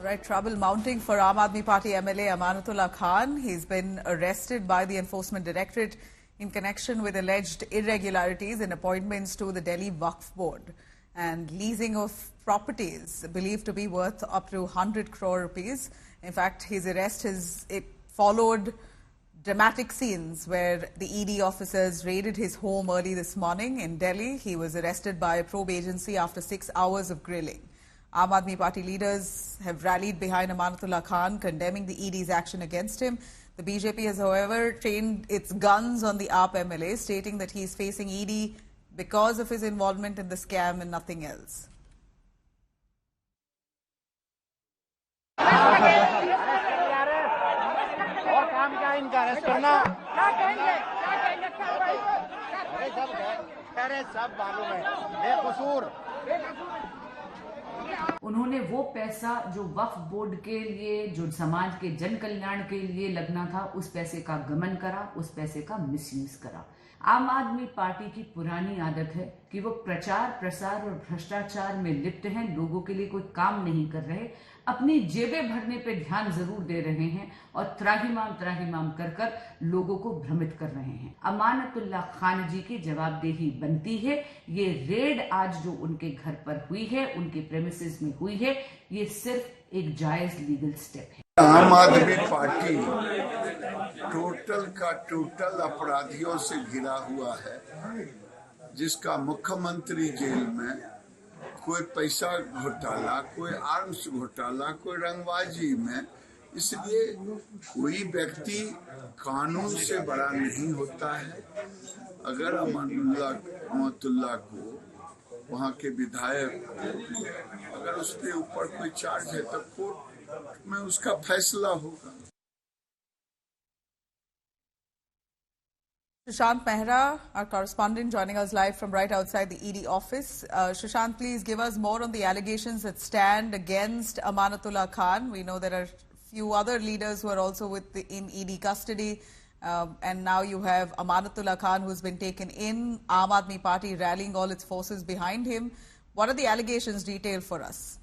Right, trouble mounting for Aam Aadmi Party MLA Amanatullah Khan. He's been arrested by the Enforcement Directorate in connection with alleged irregularities in appointments to the Delhi Waqf Board and leasing of properties believed to be worth up to 100 crore rupees. In fact, his arrest followed dramatic scenes where the ED officers raided his home early this morning in Delhi. He was arrested by a probe agency after 6 hours of grilling. Aam Aadmi Party leaders have rallied behind Amanatullah Khan, condemning the ED's action against him. The BJP has, however, trained its guns on the AAP MLA, stating that he is facing ED because of his involvement in the scam and nothing else. उन्होंने वो पैसा जो वक्फ board के लिए, जो समाज के जन कल्याण के लिए लगना था, उस पैसे का गमन करा, उस पैसे का मिसयूज करा। आम आदमी पार्टी की पुरानी आदत है कि वो प्रचार प्रसार और भ्रष्टाचार में लिप्त हैं, लोगों के लिए कोई काम नहीं कर रहे, अपनी जेबें भरने पे ध्यान जरूर दे रहे हैं और त्राहिमाम कर लोगों को भ्रमित कर रहे हैं। अमानतुल्लाह खान जी की जवाबदेही बनती है। ये रेड आज जो उनके घर पर हुई है, उनके प्रेमिसेस में हुई है, ये सिर्फ एक जायज लीगल स्टेप है। आम आदमी पार्टी टोटल का टोटल अपराधियों से घिरा हुआ है, जिसका मुख्यमंत्री जेल में कोई पैसा घोटाला, कोई आर्म्स घोटाला, कोई रंगबाजी में। इसलिए कोई व्यक्ति कानून से बड़ा नहीं होता है। अगर अमानतुल्लाह को, वहाँ के विधायक, अगर उसके ऊपर कोई चार्ज है तो कोर्ट में उसका फैसला होगा। Sushant Mehra, our correspondent, joining us live from right outside the ED office. Sushant, please give us more on the allegations that stand against Amanatullah Khan. We know there are a few other leaders who are also in ED custody. And now you have Amanatullah Khan, who's been taken in, Aam Aadmi Party rallying all its forces behind him. What are the allegations? Detail for us.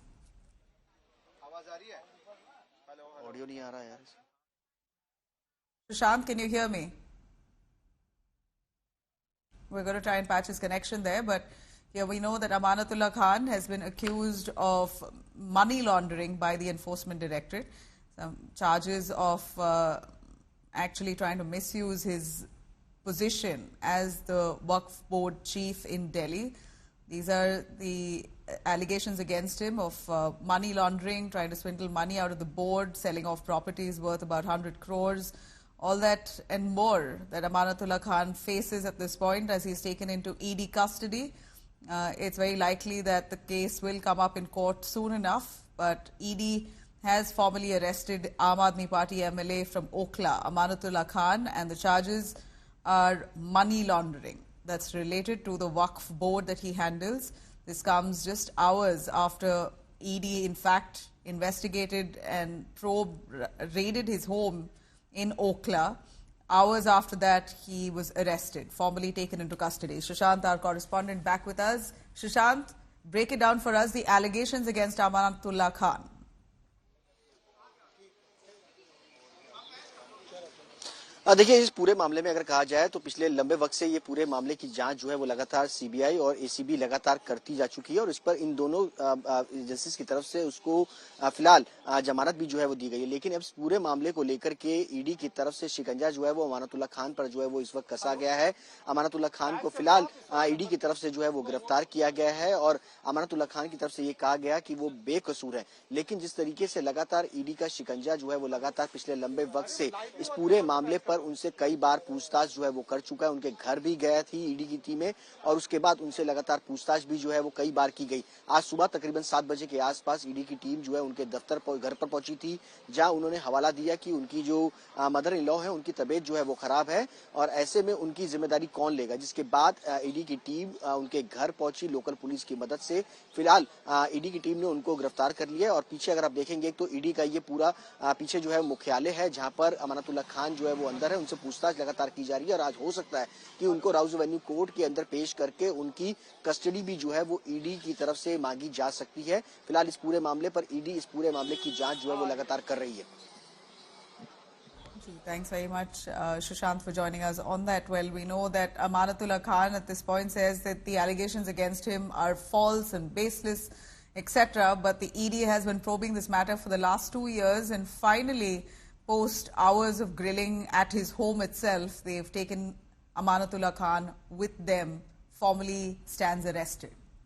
Sushant, can you hear me? We're going to try and patch his connection there, but here we know that Amanatullah Khan has been accused of money laundering by the Enforcement Directorate. Some charges of actually trying to misuse his position as the Waqf Board chief in Delhi. These are the allegations against him of money laundering, trying to swindle money out of the board, selling off properties worth about 100 crores. All that and more that Amanatullah Khan faces at this point as he's taken into ED custody. It's very likely that the case will come up in court soon enough, but ED has formally arrested Aam Aadmi Party MLA from Okhla, Amanatullah Khan, and the charges are money laundering that's related to the Waqf board that he handles. This comes just hours after ED, in fact, investigated and raided his home in Okhla. Hours after that, he was arrested, formally taken into custody. Sushant, our correspondent, back with us. Sushant, break it down for us, the allegations against Amanatullah Khan. देखिए, इस पूरे मामले में अगर कहा जाए तो पिछले लंबे वक्त से ये पूरे मामले की जांच जो है वो लगातार सीबीआई और एसीबी लगातार करती जा चुकी है और इस पर इन दोनों एजेंसीज की तरफ से उसको फिलहाल जमानत भी जो है वो दी गई है। लेकिन अब इस पूरे मामले को लेकर के ईडी की तरफ से शिकंजा जो है वो अमानतुल्लाह खान पर जो है वो इस वक्त कसा गया है। अमानतुल्लाह खान को फिलहाल ईडी की तरफ से जो है वो गिरफ्तार किया गया है और अमानतुल्लाह खान की तरफ से ये कहा गया कि वो बेकसूर है। लेकिन जिस तरीके से लगातार ईडी का शिकंजा जो है वो लगातार पिछले लंबे वक्त से इस पूरे मामले पर उनसे कई बार पूछताछ जो है वो कर चुका है। उनके घर भी गया थी ईडी की टीमें और उसके बाद उनसे लगातार पूछताछ भी जो है वो कई बार की गई। आज सुबह तकरीबन 7 बजे के आसपास ईडी की टीम जो है उनके घर पर पहुंची थी, जहां उन्होंने हवाला दिया कि उनकी जो मदर इन लॉ है उनकी तबीयत जो है वो खराब है और ऐसे में उनकी जिम्मेदारी कौन लेगा। जिसके बाद ईडी की टीम उनके घर पहुंची लोकल पुलिस की मदद से। फिलहाल ईडी की टीम ने उनको गिरफ्तार कर लिया और पीछे अगर आप देखेंगे तो ईडी का ये पूरा पीछे जो है मुख्यालय है, जहां पर अमानतुल्लाह खान जो है वो अंदर अंदर है, उनसे पूछताछ लगातार की जा रही है और आज हो सकता है कि उनको राउज एवेन्यू कोर्ट के अंदर पेश करके उनकी कस्टडी भी जो है वो ईडी की तरफ से मांगी जा सकती है। फिलहाल इस पूरे मामले पर ईडी इस पूरे मामले की जांच जो है वो लगातार कर रही है। Thanks very much, Sushant, for joining us on that. Well, we know that Amanatullah Khan at this point says that the allegations against him are false and baseless, etc. But the ED has been probing this matter for the last 2 years, and finally, post hours of grilling at his home itself, they've taken Amanatullah Khan with them, formally stands arrested.